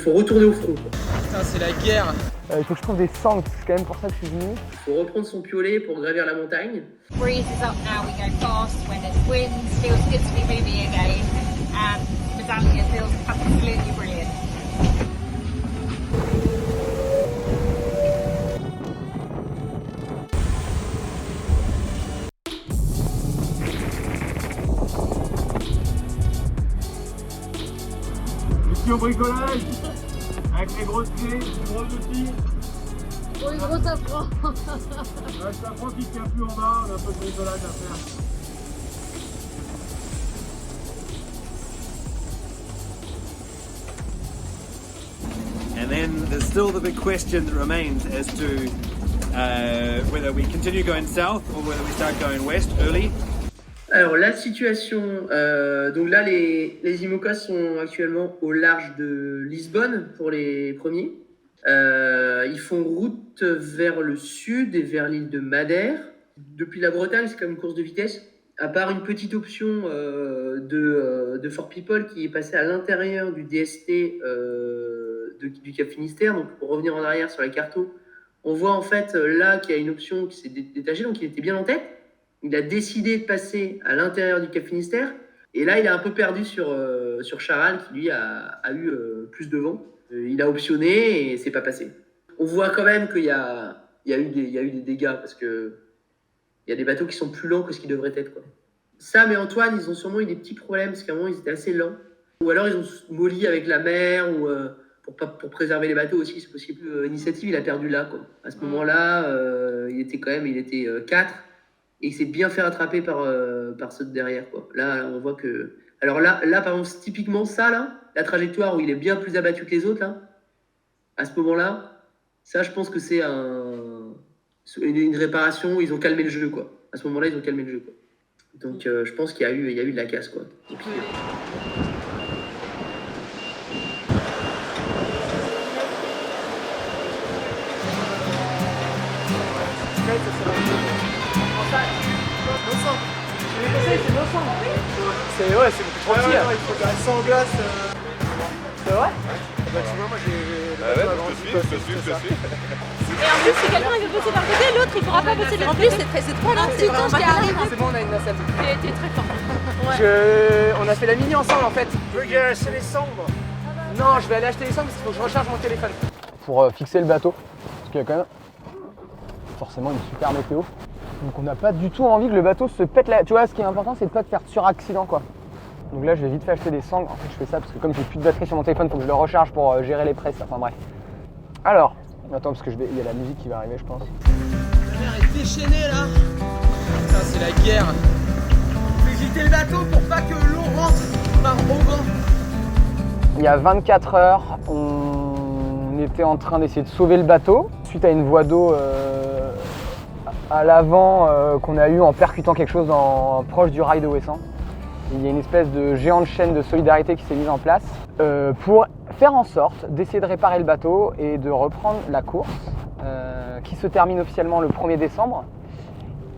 faut retourner au front, quoi. Putain, c'est la guerre. Il faut que je trouve des sangles, c'est quand même pour ça que je suis venu. Il faut reprendre son piolet pour gravir la montagne. Breeze is up now, we go fast when it winds, feels good to be moving again, and Medallia feels absolutely brilliant. Au bricolage avec les grosses clés, les gros outils. Oh, une grosse apprend. Ça prend qui tient plus en bas, on a un peu de bricolage à faire. And then there's still the big question that remains as to whether we continue going south or whether we start going west early. Alors la situation, donc là les IMOCA sont actuellement au large de Lisbonne pour les premiers. Ils font route vers le sud et vers l'île de Madère. Depuis la Bretagne, c'est comme une course de vitesse. À part une petite option de Fort People qui est passée à l'intérieur du DST du Cap Finistère. Donc pour revenir en arrière sur la carte, on voit en fait là qu'il y a une option qui s'est détachée, donc il était bien en tête. Il a décidé de passer à l'intérieur du Cap Finistère. Et là, il a un peu perdu sur Charal, qui lui a eu plus de vent. Il a optionné et c'est pas passé. On voit quand même qu'il y a eu des dégâts parce que il y a des bateaux qui sont plus lents que ce qu'ils devraient être, quoi. Sam et Antoine, ils ont sûrement eu des petits problèmes parce qu'à un moment, ils étaient assez lents. Ou alors, ils ont molli avec la mer ou pour préserver les bateaux aussi, c'est possible. Initiative, il a perdu là, quoi. À ce moment-là, il était 4. Et il s'est bien fait rattraper par ceux de derrière, quoi. Là, on voit que... Alors là, par exemple, typiquement ça, là, la trajectoire où il est bien plus abattu que les autres, là, à ce moment-là, ça, je pense que c'est une réparation où ils ont calmé le jeu, quoi. À ce moment-là, ils ont calmé le jeu, quoi. Donc, je pense qu'il y a eu de la casse, quoi. Et puis, C'est beaucoup trop petit. Il faut faire 100 glaces. C'est vrai? Bah, tu vois, moi j'ai. Je te suis. Et en plus, si quelqu'un veut bosser d'un côté, l'autre il pourra pas bosser de l'autre. En plus, c'est trop long, c'est vraiment pas carré. C'est bon, on a une nacelle. T'es très fort. On a fait la mini ensemble en fait. Je veux acheter les cendres. Non, je vais aller acheter les cendres parce qu'il faut que je recharge mon téléphone. Pour fixer le bateau, parce qu'il y a quand même forcément une super météo. Donc on n'a pas du tout envie que le bateau se pète là. Tu vois, ce qui est important, c'est de pas te faire sur-accident, quoi. Donc là, je vais vite fait acheter des sangles. En fait, je fais ça parce que comme j'ai plus de batterie sur mon téléphone, il faut que je le recharge pour gérer les presses. Enfin bref. Alors, attends, parce que il y a la musique qui va arriver, je pense. La mer est déchaînée là. Putain, c'est la guerre. On fait jeter le bateau pour pas que l'eau rentre par au vent. Il y a 24 heures, on était en train d'essayer de sauver le bateau suite à une voie d'eau à l'avant qu'on a eu en percutant quelque chose proche du rail de Ouessant. Il y a une espèce de géante chaîne de solidarité qui s'est mise en place pour faire en sorte d'essayer de réparer le bateau et de reprendre la course qui se termine officiellement le 1er décembre.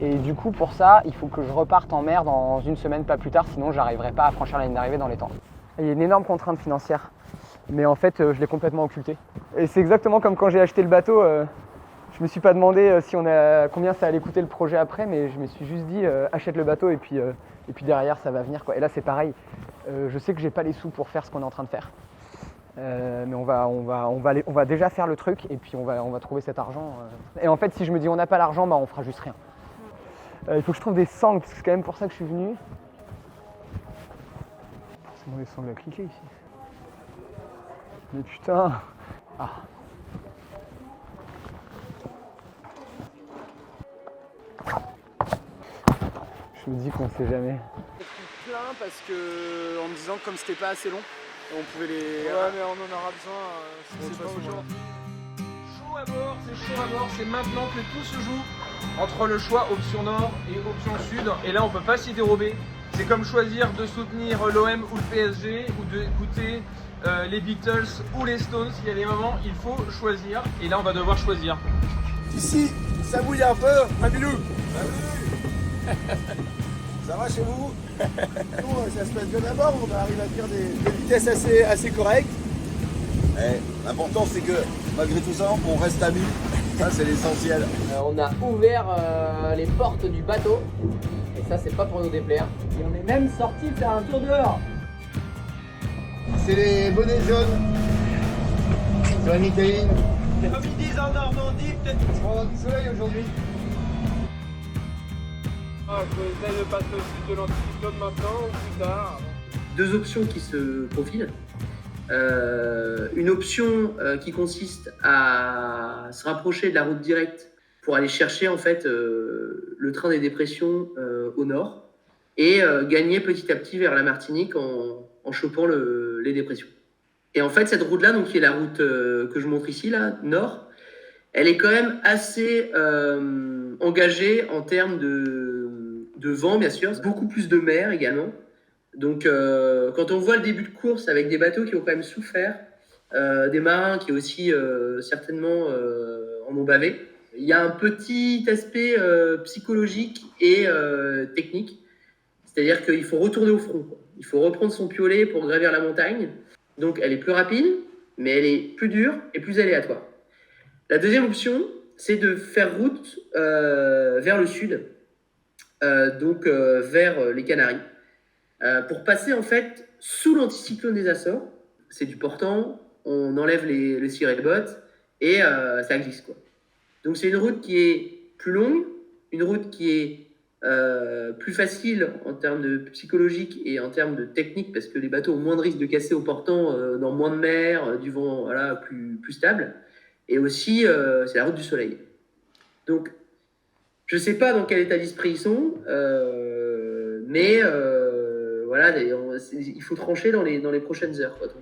Et du coup, pour ça, il faut que je reparte en mer dans une semaine, pas plus tard, sinon j'arriverai pas à franchir la ligne d'arrivée dans les temps. Il y a une énorme contrainte financière, mais en fait, je l'ai complètement occultée. Et c'est exactement comme quand j'ai acheté le bateau. Je me suis pas demandé combien ça allait coûter le projet après, mais je me suis juste dit achète le bateau et puis derrière ça va venir, quoi. Et là c'est pareil, je sais que j'ai pas les sous pour faire ce qu'on est en train de faire, mais on va déjà faire le truc et puis on va trouver cet argent. Et en fait si je me dis on n'a pas l'argent, bah on fera juste rien. Il faut que je trouve des sangles parce que c'est quand même pour ça que je suis venu. Forcément des sangles à cliquer ici. Mais putain. Ah. Je me dis qu'on sait jamais. Plein parce que en me disant que comme c'était pas assez long, on pouvait les. Ouais, mais on en aura besoin. C'est pas aujourd'hui. Chaud à bord, c'est maintenant que tout se joue entre le choix option nord et option sud. Et là, on peut pas s'y dérober. C'est comme choisir de soutenir l'OM ou le PSG ou d'écouter les Beatles ou les Stones. Il y a des moments, il faut choisir. Et là, on va devoir choisir. Ici, ça bouille un peu, Mabilou. Ça va chez vous? Nous, ça se passe bien d'abord, on arrive à faire des vitesses assez correctes. L'important c'est que malgré tout ça, on reste amis. Ça c'est l'essentiel. On a ouvert les portes du bateau. Et ça, c'est pas pour nous déplaire. Et on est même sorti faire un tour dehors. C'est les bonnets jaunes. Sur la Micheline. Comme ils disent en Normandie, peut-être. On va avoir du soleil aujourd'hui. Ah, je vais essayer de passer au sud de l'anticyclone maintenant ou plus tard. Deux options qui se profilent. Une option qui consiste à se rapprocher de la route directe pour aller chercher en fait le train des dépressions au nord et gagner petit à petit vers la Martinique en chopant les dépressions. Et en fait cette route-là, donc qui est la route que je montre ici là, nord, elle est quand même assez engagée en termes de vent bien sûr, beaucoup plus de mer également. Donc quand on voit le début de course avec des bateaux qui ont quand même souffert, des marins qui aussi certainement en ont bavé, il y a un petit aspect psychologique et technique, c'est-à-dire qu'il faut retourner au front, quoi. Il faut reprendre son piolet pour gravir la montagne, donc elle est plus rapide, mais elle est plus dure et plus aléatoire. La deuxième option, c'est de faire route vers le sud, donc vers les Canaries. Pour passer en fait sous l'anticyclone des Açores, c'est du portant, on enlève les cirés-bottes et ça glisse quoi. Donc c'est une route qui est plus longue, une route qui est plus facile en termes de psychologique et en termes de technique parce que les bateaux ont moins de risques de casser au portant dans moins de mer, du vent voilà, plus stable. Et aussi c'est la route du soleil. Donc je ne sais pas dans quel état d'esprit ils sont, mais voilà, il faut trancher dans les prochaines heures, quoi, donc.